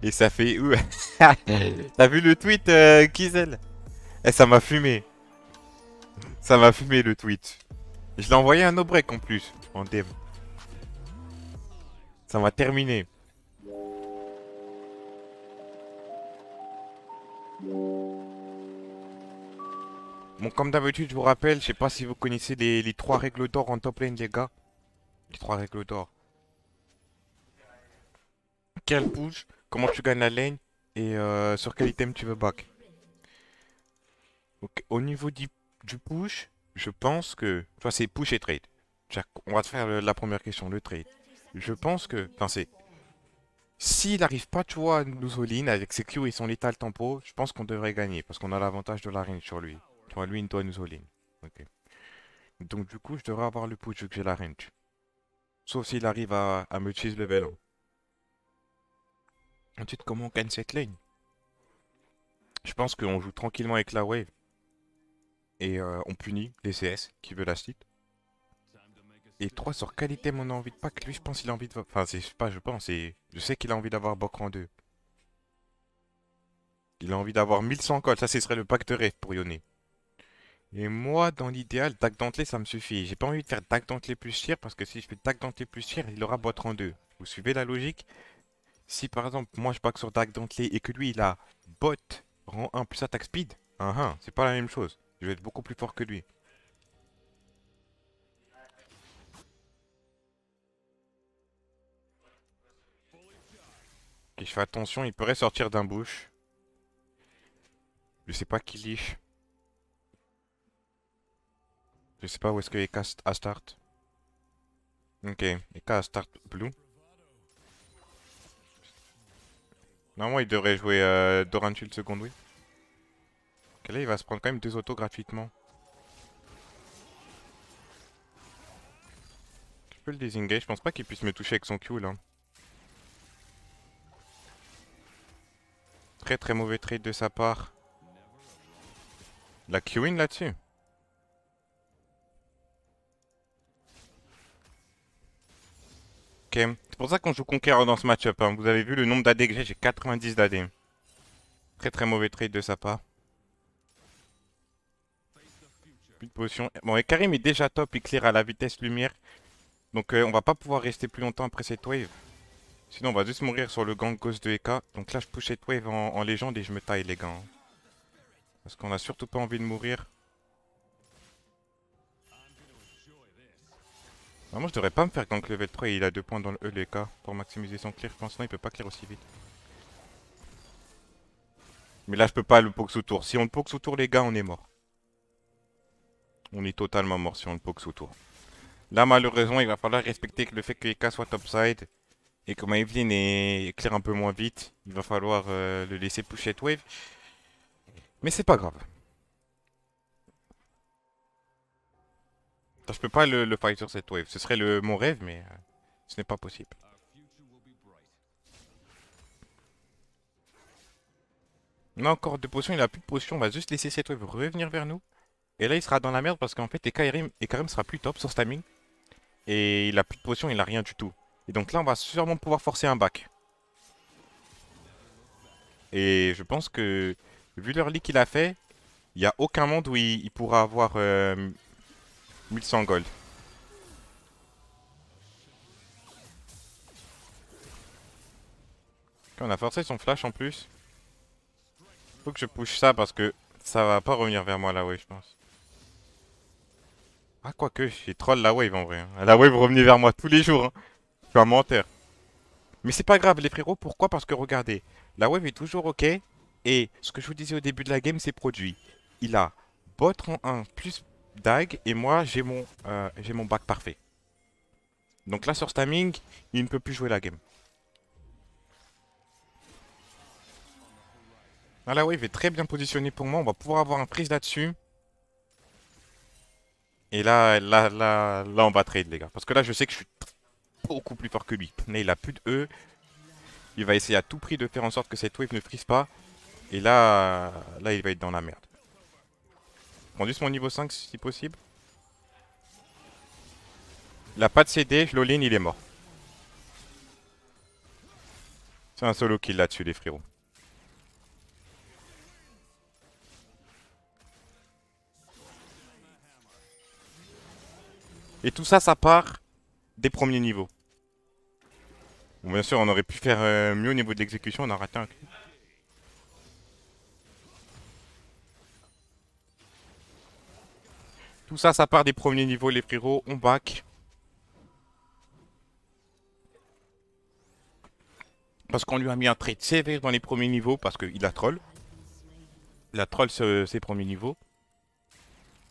Et ça fait... T'as vu le tweet, Kizel? Eh, ça m'a fumé. Ça m'a fumé le tweet. Je l'ai envoyé à no break en plus, en dev. Ça m'a terminé. Bon, comme d'habitude, je vous rappelle, je sais pas si vous connaissez les trois règles d'or en top lane, les gars. Les trois règles d'or. Quel push, comment tu gagnes la lane et sur quel item tu veux back. Donc, au niveau du push, je pense que... Tu vois, c'est push et trade. On va te faire la première question, le trade. Je pense que... Enfin, c'est... S'il n'arrive pas, tu vois, à nous all-in avec ses Q et son létal tempo, je pense qu'on devrait gagner parce qu'on a l'avantage de la range sur lui. Tu vois, lui, il doit nous all-in. Ok. Donc, du coup, je devrais avoir le push vu que j'ai la range. Sauf s'il arrive à me cheese level 1. Ensuite, comment on gagne cette lane? Je pense qu'on joue tranquillement avec la wave et on punit les CS qui veulent la site. Et 3 sur quel item on a envie de pack? Lui, je pense qu'il a envie de... Enfin, c'est pas je pense, je sais qu'il a envie d'avoir Bokran 2. Il a envie d'avoir 1100 codes, ça ce serait le pack de rêve pour Yone. Et moi, dans l'idéal, Dac Dentelé, ça me suffit. J'ai pas envie de faire Dac Dentelé plus tir parce que si je fais Dac Dentelé plus tir, il aura bot 32. Vous suivez la logique? Si par exemple, moi je back sur Dac Dentelé et que lui il a bot rang 1 plus attaque speed, c'est pas la même chose. Je vais être beaucoup plus fort que lui. Ok, je fais attention, il pourrait sortir d'un bush. Je sais pas qui leash. Je sais pas où est-ce que Eka a start. Ok, Eka a start blue. Normalement, il devrait jouer Dorantul seconde, oui. Ok, là, il va se prendre quand même deux autos gratuitement. Je peux le désengage, je pense pas qu'il puisse me toucher avec son Q là. Très très mauvais trade de sa part. La Q-in là-dessus. Ok, c'est pour ça qu'on joue Conqueror dans ce match-up. Hein. Vous avez vu le nombre d'AD que j'ai 90 d'AD. Très très mauvais trade de sa part. Plus de potion. Bon, et Karim est déjà top, il clear à la vitesse lumière. Donc on va pas pouvoir rester plus longtemps après cette wave. Sinon on va juste mourir sur le gank ghost de Eka. Donc là je push cette wave en légende et je me taille les gars. Hein. Parce qu'on a surtout pas envie de mourir. Ah, moi je devrais pas me faire gank level 3 et il a 2 points dans le E les Eka pour maximiser son clear. Je pense sinon il peut pas clear aussi vite. Mais là je peux pas le poke sous tour. Si on le poke sous tour les gars on est mort. On est totalement mort si on le poke sous tour. Là malheureusement il va falloir respecter le fait que Eka soit topside. Et comme Evelyn est clear un peu moins vite, il va falloir le laisser push cette wave. Mais c'est pas grave. Je peux pas le fight sur cette wave. Ce serait mon rêve, mais ce n'est pas possible. On a encore deux potions, il a plus de potions. On va juste laisser cette wave revenir vers nous. Et là, il sera dans la merde parce qu'en fait, Karim sera plus top sur stamina. Et il a plus de potions, il a rien du tout. Et donc là, on va sûrement pouvoir forcer un back. Et je pense que, vu l'early qu'il a fait, il n'y a aucun monde où il pourra avoir 1100 gold. Ok, on a forcé son flash en plus. Faut que je push ça parce que ça va pas revenir vers moi la wave, je pense. Ah, quoique, j'ai troll la wave en vrai. Hein. La wave revenait vers moi tous les jours. Hein. Je suis un menteur. Mais c'est pas grave, les frérots. Pourquoi? Parce que regardez, la wave est toujours ok. Et ce que je vous disais au début de la game, c'est produit. Il a bot en 1 plus dag. Et moi, j'ai mon back parfait. Donc là, sur Stamming, il ne peut plus jouer la game. Ah, la wave est très bien positionnée pour moi. On va pouvoir avoir un freeze là-dessus. Et là, on va trade, les gars. Parce que là, je sais que je suis beaucoup plus fort que lui. Mais il a plus de E. Il va essayer à tout prix de faire en sorte que cette wave ne frise pas. Et là, il va être dans la merde. Prends juste mon niveau 5 si possible. Il a pas de CD, je l'all-in, il est mort. C'est un solo kill là-dessus, les frérots. Et tout ça, ça part des premiers niveaux. Bon, bien sûr, on aurait pu faire mieux au niveau de l'exécution, on a raté un kill. Tout ça, ça part des premiers niveaux, les frérots. On back. Parce qu'on lui a mis un trade sévère dans les premiers niveaux, parce qu'il a troll. Il a troll ses premiers niveaux.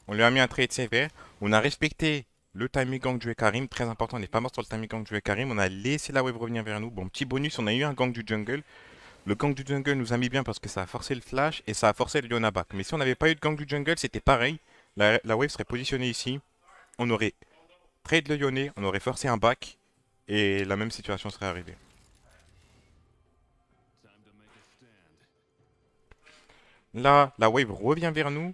On lui a mis un trade sévère. On a respecté le timing gang du Karim. Très important, on n'est pas mort sur le timing gang du Karim. On a laissé la wave revenir vers nous. Bon, petit bonus, on a eu un gang du jungle. Le gang du jungle nous a mis bien parce que ça a forcé le flash et ça a forcé le Leona back. Mais si on n'avait pas eu de gang du jungle, c'était pareil. La wave serait positionnée ici. On aurait trade le Yone, on aurait forcé un back. Et la même situation serait arrivée. Là, la wave revient vers nous.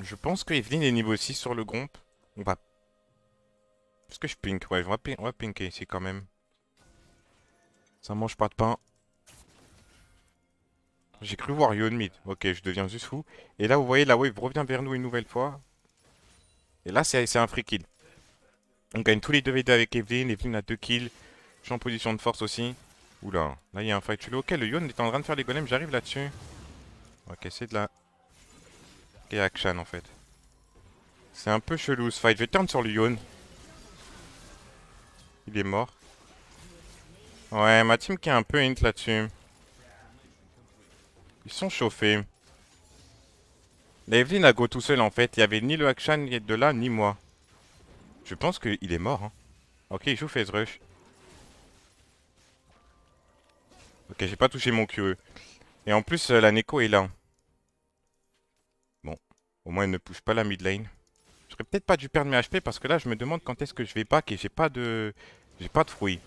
Je pense que Evelyn est niveau 6 sur le gromp. On va... Est-ce que je pink? Ouais, on va pinker ici quand même. Ça mange pas de pain. J'ai cru voir Yon mid. Ok, je deviens juste fou. Et là, vous voyez, la wave revient vers nous une nouvelle fois. Et là, c'est un free kill. On gagne tous les 2v2 avec Evelyn. Evelyn a 2 kills. Je suis en position de force aussi. Oula, là, il y a un fight chelou. Ok, le Yon est en train de faire les golems. J'arrive là-dessus. Ok, c'est de la... Ok, action en fait. C'est un peu chelou ce fight. Je vais turn sur le Yon. Il est mort. Ouais, ma team qui est un peu int là-dessus. Ils sont chauffés. La Evelyn a go tout seul en fait. Il y avait ni le action de là, ni moi. Je pense qu'il est mort. Hein. Ok, il joue phase rush. Ok, j'ai pas touché mon QE. Et en plus, la Neko est là. Bon, au moins elle ne push pas la mid lane. J'aurais peut-être pas dû perdre mes HP parce que là, je me demande quand est-ce que je vais back et j'ai pas de... J'ai pas de fruits.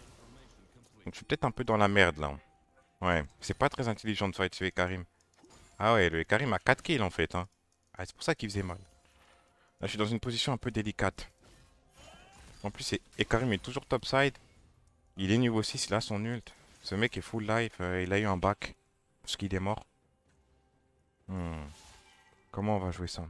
Donc je suis peut-être un peu dans la merde là. Ouais, c'est pas très intelligent de fight sur Karim. Ah ouais, le Karim a 4 kills en fait. Hein. Ah, c'est pour ça qu'il faisait mal. Là, je suis dans une position un peu délicate. En plus, Karim est toujours topside. Il est niveau 6, il a son ult. Ce mec est full life, il a eu un back. Parce qu'il est mort. Comment on va jouer ça?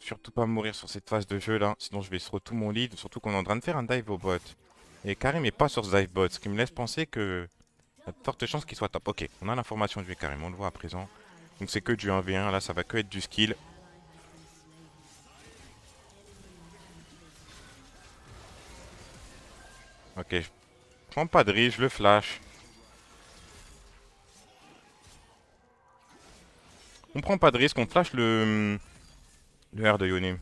Surtout pas mourir sur cette phase de jeu là, sinon je vais sur tout mon lead. Surtout qu'on est en train de faire un dive au bot. Et Karim est pas sur ce dive bot, ce qui me laisse penser que... Il y a de fortes chances qu'il soit top. Ok, on a l'information du Karim, on le voit à présent. Donc c'est que du 1v1, là ça va que être du skill. Ok, je prends pas de risque, je le flash. On prend pas de risque, on flash le R de Yone.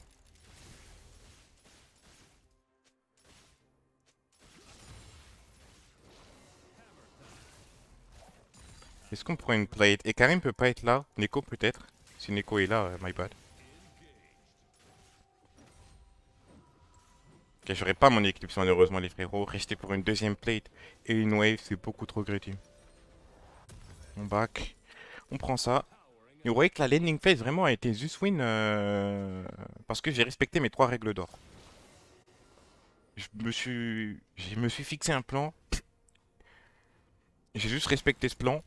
Est-ce qu'on prend une plate? Et Karim peut pas être là. Neko peut-être. Si Neko est là, my bad. Ok, j'aurais pas mon éclipse malheureusement les frérots. Rester pour une deuxième plate et une wave, c'est beaucoup trop gritty. On back. On prend ça. Et vous voyez que la landing phase vraiment a été juste win parce que j'ai respecté mes 3 règles d'or. Je me suis fixé un plan. J'ai juste respecté ce plan.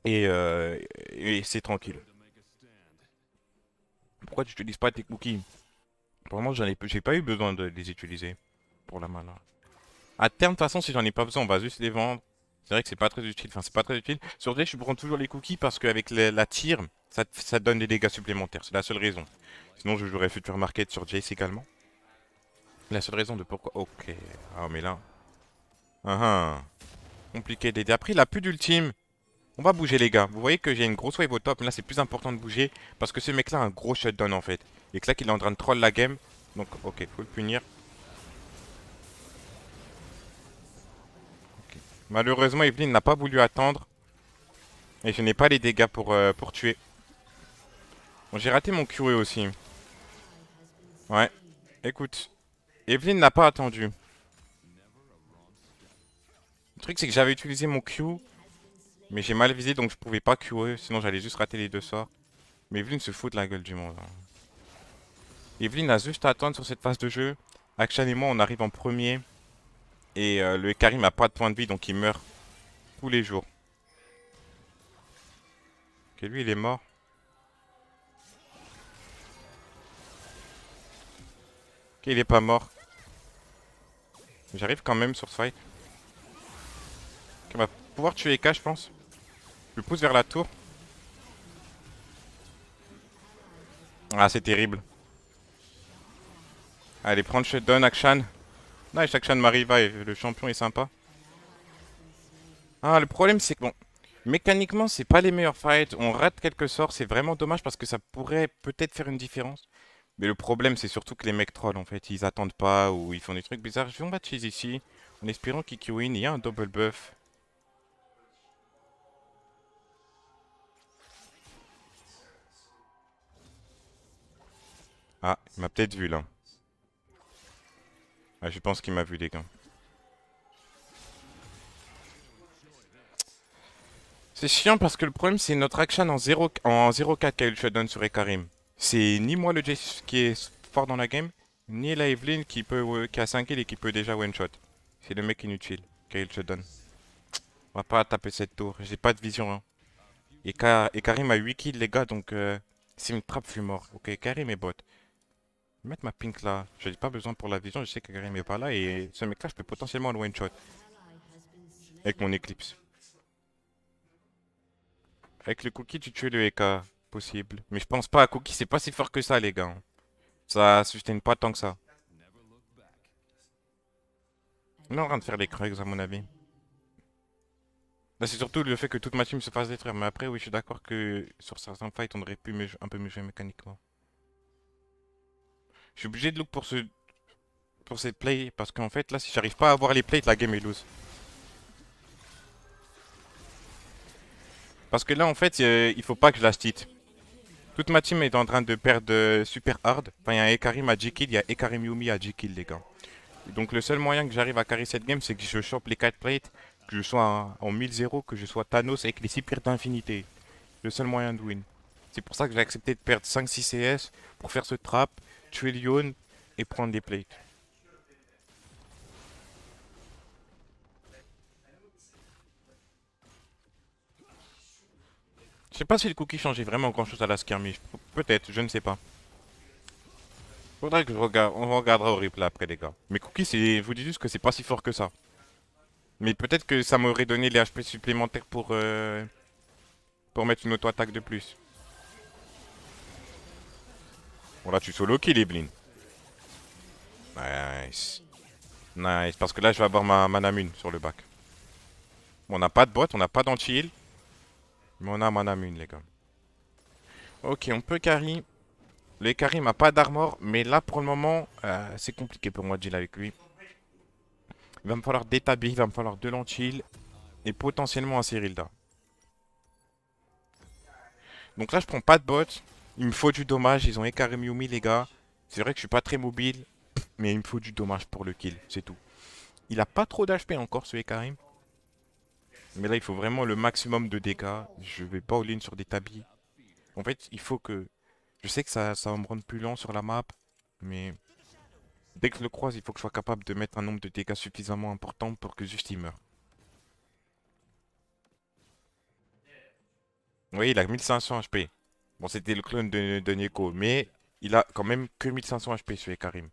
Et, euh, et c'est tranquille. Pourquoi tu n'utilises pas tes cookies? Vraiment, j'ai pas eu besoin de les utiliser pour la mana. À terme, de toute façon, si j'en ai pas besoin, on va juste les vendre. C'est vrai que c'est pas très utile. Enfin, c'est pas très utile. Sur Jay, je prends toujours les cookies parce qu'avec la tire, ça donne des dégâts supplémentaires. C'est la seule raison. Sinon, je jouerais Future Market sur Jace également. La seule raison de pourquoi... Ok. Ah, mais là... Compliqué d'aider. Après, il a plus d'ultime. On va bouger, les gars. Vous voyez que j'ai une grosse wave au top. Mais là, c'est plus important de bouger. Parce que ce mec-là a un gros shutdown, en fait. Et que là, qu'il est en train de troll la game. Donc, ok, faut le punir. Okay. Malheureusement, Evelyn n'a pas voulu attendre. Et je n'ai pas les dégâts pour tuer. Bon, j'ai raté mon QE aussi. Ouais. Écoute. Evelyn n'a pas attendu. Le truc, c'est que j'avais utilisé mon Q. Mais j'ai mal visé, donc je pouvais pas QE. Sinon, j'allais juste rater les 2 sorts. Mais Evelyn se fout de la gueule du monde. Hein. Evelyn a juste à attendre sur cette phase de jeu. Akshan et moi, on arrive en premier. Et le Karim a pas de point de vie, donc il meurt tous les jours. Ok, lui, il est mort. Ok, il est pas mort. J'arrive quand même sur ce fight. Ok, on va pouvoir tuer Eka, je pense. Je le pousse vers la tour. Ah, c'est terrible. Allez, prends le shutdown, Akshan. Nice, Akshan m'arrive, le champion est sympa. Ah, le problème, c'est que bon, mécaniquement, c'est pas les meilleurs fights. On rate quelques sorts, c'est vraiment dommage parce que ça pourrait peut-être faire une différence. Mais le problème, c'est surtout que les mecs troll, en fait, ils attendent pas ou ils font des trucs bizarres. Je vais en battre cheese ici, en espérant qu'il win. Il y a un double buff. Ah, il m'a peut-être vu là. Ah, je pense qu'il m'a vu, les gars. C'est chiant parce que le problème, c'est notre action en 0-4 qu'a eu le shutdown sur Ekarim. C'est ni moi le Jace qui est fort dans la game, ni la Evelyn qui a 5 kills et qui peut déjà one shot. C'est le mec inutile qui a eu le shutdown. On va pas taper cette tour, j'ai pas de vision. Hein. Et Karim a 8 kills, les gars, donc c'est une trappe, je suis mort. Ok, Karim est bot. Je vais mettre ma pink là. Je n'ai pas besoin pour la vision, je sais que Karim est pas là et ce mec là, je peux potentiellement le one shot avec mon Eclipse. Avec le cookie, tu tues le EK. Possible. Mais je pense pas à cookie, c'est pas si fort que ça, les gars. Hein. Ça sustain pas tant que ça. On est en train de faire les Krugs, à mon avis. Là, c'est surtout le fait que toute ma team se fasse détruire. Mais après, oui, je suis d'accord que sur certains fights, on aurait pu un peu mieux jouer mécaniquement. Je suis obligé de look pour ces plays. Parce qu'en fait, là, si j'arrive pas à avoir les plays, la game est lose. Parce que là, en fait, il faut pas que je la stit. Toute ma team est en train de perdre super hard. Enfin, il y a Ekarim à J-Kill, il y a Ekarim Yumi à J-Kill, les gars. Donc le seul moyen que j'arrive à carry cette game, c'est que je chope les 4 plates, que je sois en 1000-0, que je sois Thanos avec les 6 pierres d'infinité. Le seul moyen de win. C'est pour ça que j'ai accepté de perdre 5-6 CS pour faire ce trap, tuer Lyon et prendre les plates. Je sais pas si le cookie changeait vraiment grand chose à la skirmish. Peut-être, je ne sais pas. Faudrait que je regarde. On regardera au replay après, les gars. Mais cookie, je vous dis juste que c'est pas si fort que ça. Mais peut-être que ça m'aurait donné les HP supplémentaires pour mettre une auto-attaque de plus. Bon là tu solo kill Evelyn. Nice. Nice. Parce que là je vais avoir ma Manamune sur le back. Bon, on n'a pas de bot, on n'a pas d'anti-heal. Mais on a Manamune les gars. Ok, on peut carry. Le carry m'a pas d'armor. Mais là pour le moment, c'est compliqué pour moi de deal avec lui. Il va me falloir des tabis, il va me falloir de l'anti-heal. Et potentiellement un Cyrilda. Donc là je prends pas de bot. Il me faut du dommage. Ils ont Ekarim Yumi les gars. C'est vrai que je suis pas très mobile. Mais il me faut du dommage pour le kill, c'est tout. Il a pas trop d'HP encore ce Ekarim. Mais là, il faut vraiment le maximum de dégâts. Je vais pas all-in sur des tabis. En fait, il faut que... Je sais que ça va me rendre plus lent sur la map. Mais dès que je le croise, il faut que je sois capable de mettre un nombre de dégâts suffisamment important pour que juste il meure. Vous voyez, il a 1500 HP. Bon, c'était le clone de Neko. Mais il a quand même que 1500 HP sur Karim.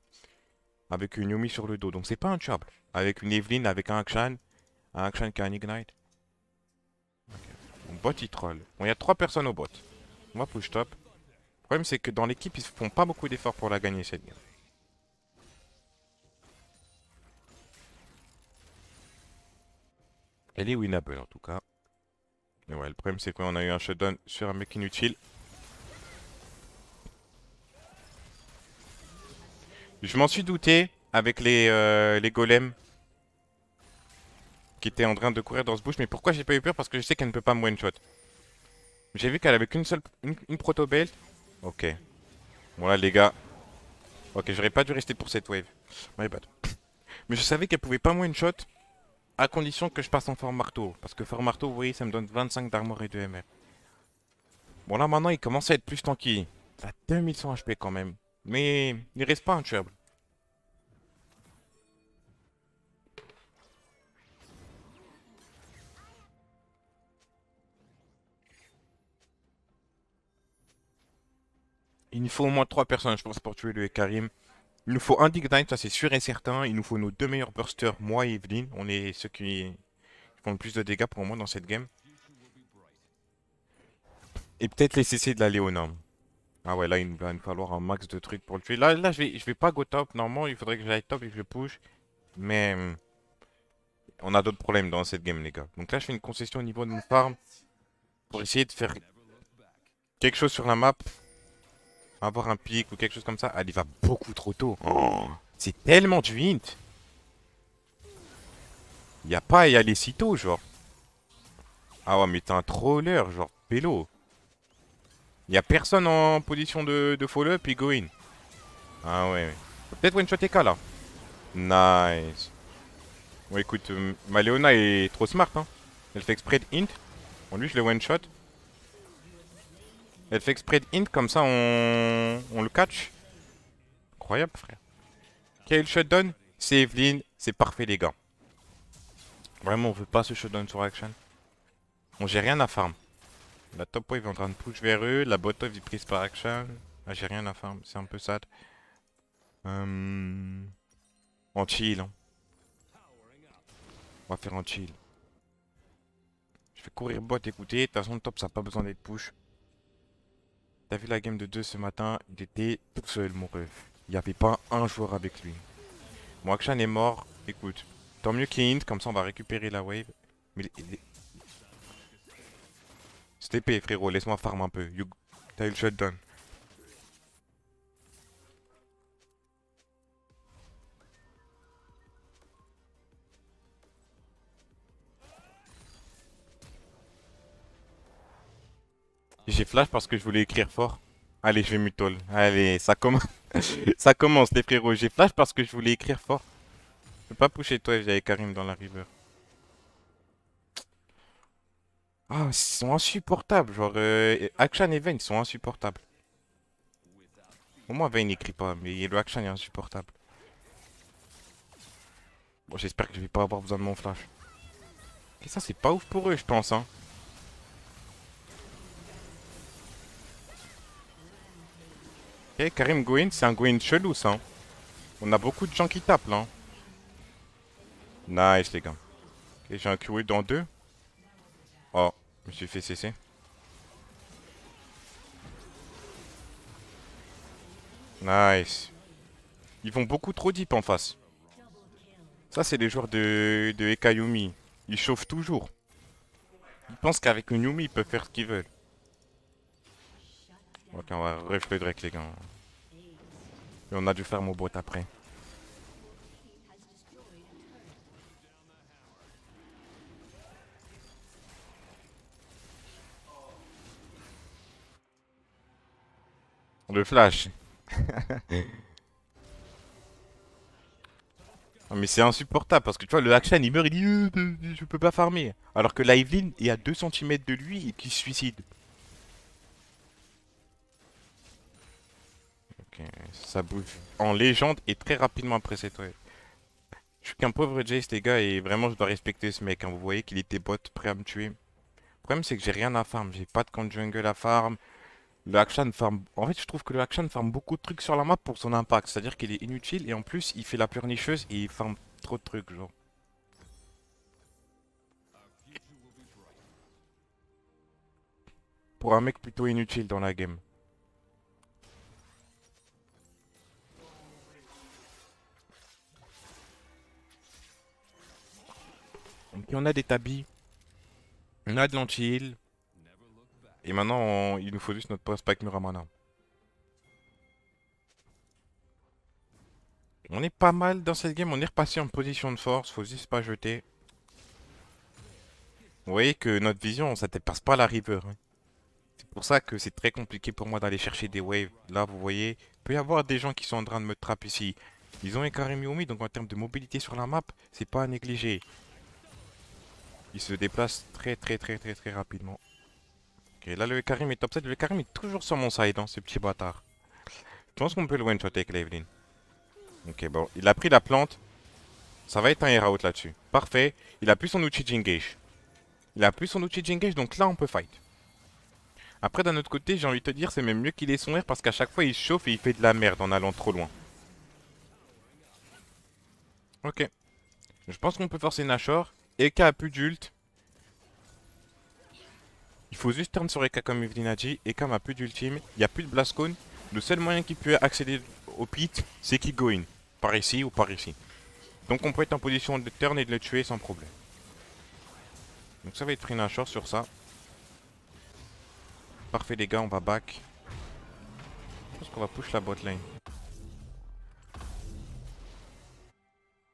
Avec une Yumi sur le dos. Donc c'est pas un tuable. Avec une Evelyn, avec un Akshan. Un Akshan qui a un Ignite. Mon bot il troll. Bon, il y a 3 personnes au bot. On va push top. Le problème c'est que dans l'équipe ils font pas beaucoup d'efforts pour la gagner cette game. Elle est winnable en tout cas. Mais ouais, le problème c'est qu'on a eu un shutdown sur un mec inutile. Je m'en suis douté avec les golems qui étaient en train de courir dans ce bush. Mais pourquoi j'ai pas eu peur? Parce que je sais qu'elle ne peut pas me one shot. J'ai vu qu'elle avait qu'une seule une proto belt. Ok. Bon là les gars. Ok, j'aurais pas dû rester pour cette wave. My bad. Mais je savais qu'elle pouvait pas me one shot. À condition que je passe en fort marteau. Parce que fort marteau, vous voyez, ça me donne 25 d'armor et de MR. Bon, là, maintenant, il commence à être plus tranquille. Il a 2100 HP quand même. Mais il reste pas intuable. Il nous faut au moins 3 personnes, je pense, pour tuer le Karim. Il nous faut un Dig Knight, ça c'est sûr et certain. Il nous faut nos deux meilleurs bursters, moi et Evelyn. On est ceux qui font le plus de dégâts pour moi dans cette game. Et peut-être les CC de la Léona. Ah ouais, là il va nous falloir un max de trucs pour le tuer. Là je vais pas go top. Normalement, il faudrait que j'aille top et que je push. Mais on a d'autres problèmes dans cette game, les gars. Donc là, je fais une concession au niveau de mon farm pour essayer de faire quelque chose sur la map. Avoir un pic ou quelque chose comme ça. Ah, il va beaucoup trop tôt. Oh, c'est tellement du hint. Y a pas à y aller si tôt, genre. Ah ouais, mais t'es un troller, genre, pélo. Y a personne en position de follow-up et go in. Ah ouais. Peut-être one shot TK là. Nice. Bon écoute, ma Leona est trop smart, hein. Elle fait exprès de int. Bon, lui, je le one shot. Elle fait exprès de int, comme ça on le catch. Incroyable, frère. Quel shutdown? C'est Evelyn, c'est parfait, les gars. Vraiment, on veut pas ce shutdown sur action. Bon, j'ai rien à farm. La top wave est en train de push vers eux. La bot wave est prise par action. Ah, j'ai rien à farm, c'est un peu sad. En chill, hein. On va faire en chill. Je vais courir bot, écoutez. De toute façon, le top, ça n'a pas besoin d'être push. T'as vu la game de 2 ce matin? Il était tout seul, mon ref. Il n'y avait pas un joueur avec lui. Mon action est mort. Écoute, tant mieux qu'il int, comme ça on va récupérer la wave. Mais c'est épée, frérot, laisse-moi farm un peu. T'as eu le shutdown. J'ai flash parce que je voulais écrire fort. Allez, je vais mutol. Allez, ça commence. Ça commence, les frérots. J'ai flash parce que je voulais écrire fort. Je peux pas pusher toi, j'avais Karim dans la river. Ah, ils sont insupportables. Genre, Action et Vayne, ils sont insupportables. Au moins, Vayne n'écrit pas, mais le Action est insupportable. Bon, j'espère que je vais pas avoir besoin de mon flash. Et ça, c'est pas ouf pour eux, je pense, hein. Ok, Karim Gwyn, c'est un Gwyn chelou, ça, hein. On a beaucoup de gens qui tapent, là, hein. Nice, les gars. Ok, j'ai un QE dans 2. Oh, je me suis fait cesser. Nice. Ils vont beaucoup trop deep en face. Ça, c'est les joueurs de Eka Yumi. Ils chauffent toujours. Ils pensent qu'avec une Yumi, ils peuvent faire ce qu'ils veulent. Ok, on va ref le Drake, les gars. Et on a dû faire mon bot après. Le flash. Non, mais c'est insupportable parce que tu vois, le Akshan il meurt, il dit je peux pas farmer. Alors que la Evelyn est à 2 cm de lui et qui se suicide. Ok, ça bouge en légende et très rapidement après cette wave. Je suis qu'un pauvre Jace, les gars, et vraiment je dois respecter ce mec, hein. Vous voyez qu'il était bot, prêt à me tuer. Le problème, c'est que j'ai rien à farm. J'ai pas de camp jungle à farm. Le Akshan farm. En fait, je trouve que le Akshan farm beaucoup de trucs sur la map pour son impact. C'est-à-dire qu'il est inutile et en plus, il fait la pleurnicheuse et il farm trop de trucs, genre. Pour un mec plutôt inutile dans la game. Donc, on a des tabis, on a de l'anti-heal. Et maintenant, il nous faut juste notre post-pack Muramana. On est pas mal dans cette game, on est repassé en position de force, faut juste pas jeter. Vous voyez que notre vision, ça dépasse pas la river, hein. C'est pour ça que c'est très compliqué pour moi d'aller chercher des waves. Là, vous voyez, il peut y avoir des gens qui sont en train de me trap ici. Ils ont un Karim Yumi, donc en termes de mobilité sur la map, c'est pas à négliger. Ils se déplacent très rapidement. Ok, là le Karim est top 7. Le Karim est toujours sur mon side, hein, ce petit bâtard. Je pense qu'on peut le one-shot avec l'Evelyn. Ok, bon. Il a pris la plante. Ça va être un air out là-dessus. Parfait. Il a plus son outil Jingage. Il a plus son outil Jingage, donc là, on peut fight. Après, d'un autre côté, j'ai envie de te dire, c'est même mieux qu'il ait son air parce qu'à chaque fois, il chauffe et il fait de la merde en allant trop loin. Ok. Je pense qu'on peut forcer Nashor. Eka a plus d'ult. Il faut juste turn sur Eka comme Evelyn a dit. Eka n'a plus d'ultime. Il n'y a plus de Blast Cone. Le seul moyen qu'il peut accéder au pit, c'est qu'il go in. Par ici ou par ici. Donc on peut être en position de turn et de le tuer sans problème. Donc ça va être free Nashor sur ça. Parfait les gars, on va back. Je pense qu'on va push la bot lane.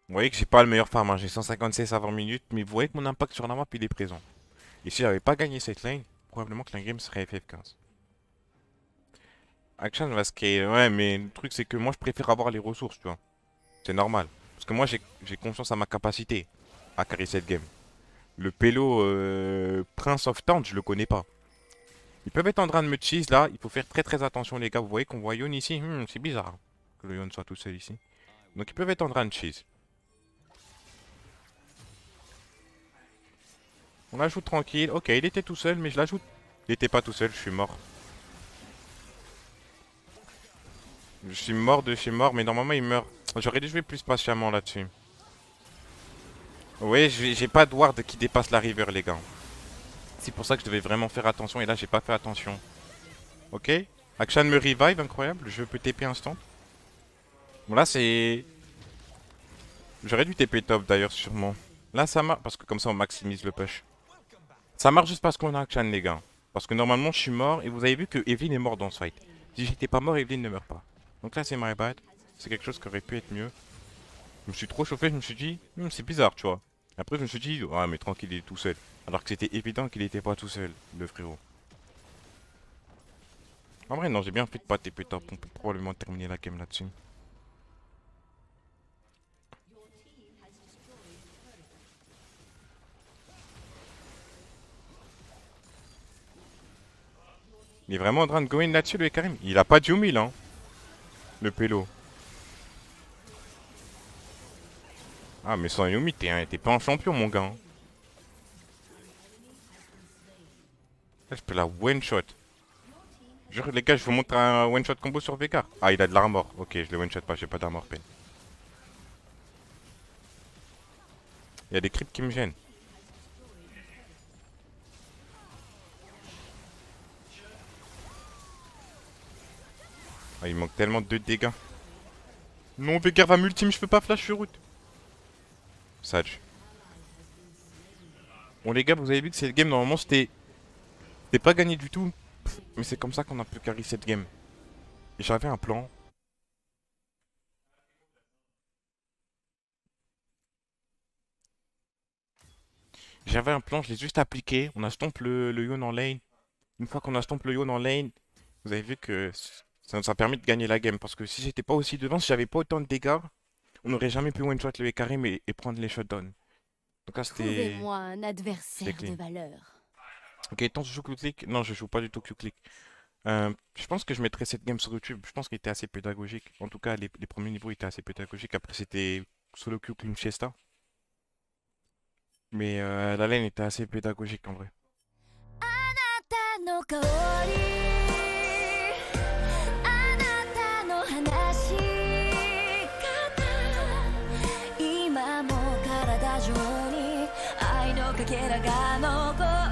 Vous voyez que j'ai pas le meilleur farm, hein. J'ai 156 à 20 minutes, mais vous voyez que mon impact sur la map il est présent. Et si j'avais pas gagné cette lane, probablement que la game serait FF15. Action va scale, ouais, mais le truc c'est que moi je préfère avoir les ressources, tu vois. C'est normal. Parce que moi j'ai confiance à ma capacité à carry cette game. Le pélo Prince of Town, je le connais pas. Ils peuvent être en train de me cheese là, il faut faire très très attention les gars. Vous voyez qu'on voit Yon ici, c'est bizarre hein, que le Yon soit tout seul ici. Donc ils peuvent être en train de cheese. On l'ajoute tranquille. Ok, il était tout seul, mais je l'ajoute. Il était pas tout seul, je suis mort. Je suis mort de chez mort, mais normalement il meurt. J'aurais dû jouer plus patiemment là-dessus. Oui, j'ai pas de ward qui dépasse la river, les gars. C'est pour ça que je devais vraiment faire attention, et là j'ai pas fait attention. Ok. Akshan me revive, incroyable. Je peux TP instant. Bon là c'est... J'aurais dû TP top d'ailleurs, sûrement. Là ça marche, parce que comme ça on maximise le push. Ça marche juste parce qu'on a Akshan, les gars. Parce que normalement je suis mort, et vous avez vu que Evelyn est mort dans ce fight. Si j'étais pas mort, Evelyn ne meurt pas. Donc là c'est my bad. C'est quelque chose qui aurait pu être mieux. Je me suis trop chauffé, je me suis dit, c'est bizarre, tu vois. Après je me suis dit, ouais mais tranquille, il est tout seul. Alors que c'était évident qu'il était pas tout seul, le frérot. En vrai non, j'ai bien fait de pas TP top, on peut probablement terminer la game là-dessus. Il est vraiment en train de go in là-dessus le Karim. Il a pas de Yumi là, hein, le pélo. Ah mais sans Yumi t'es pas un champion mon gars. Hein. Là je peux la one shot. Jure les gars, je vous montre un one shot combo sur Veigar. Ah il a de l'armor. Ok, je le one shot pas, j'ai pas d'armor pen. Il y a des creeps qui me gênent. Ah, il manque tellement de dégâts. Non, Veigar va m'ultime, je peux pas flash sur route. Sage. Bon les gars, vous avez vu que cette game, normalement, c'était pas gagné du tout. Mais c'est comme ça qu'on a pu carry cette game. Et j'avais un plan. J'avais un plan, je l'ai juste appliqué. On a stomp le Yon en lane. Une fois qu'on a stomp le Yon en lane, vous avez vu que ça nous a permis de gagner la game. Parce que si j'étais pas aussi devant, si j'avais pas autant de dégâts, on n'aurait jamais pu one-shot le Karim et prendre les shutdowns. Donc là, c'était... Trouvez-moi un adversaire de valeur. Ok, tant que je joue Q-Click. Non, je joue pas du tout Q-Click. Je pense que je mettrais cette game sur YouTube. Je pense qu'il était assez pédagogique. En tout cas, les premiers niveaux étaient assez pédagogiques. Après, c'était solo Q Clean Fiesta. Mais la lane était assez pédagogique en vrai. かけらが残る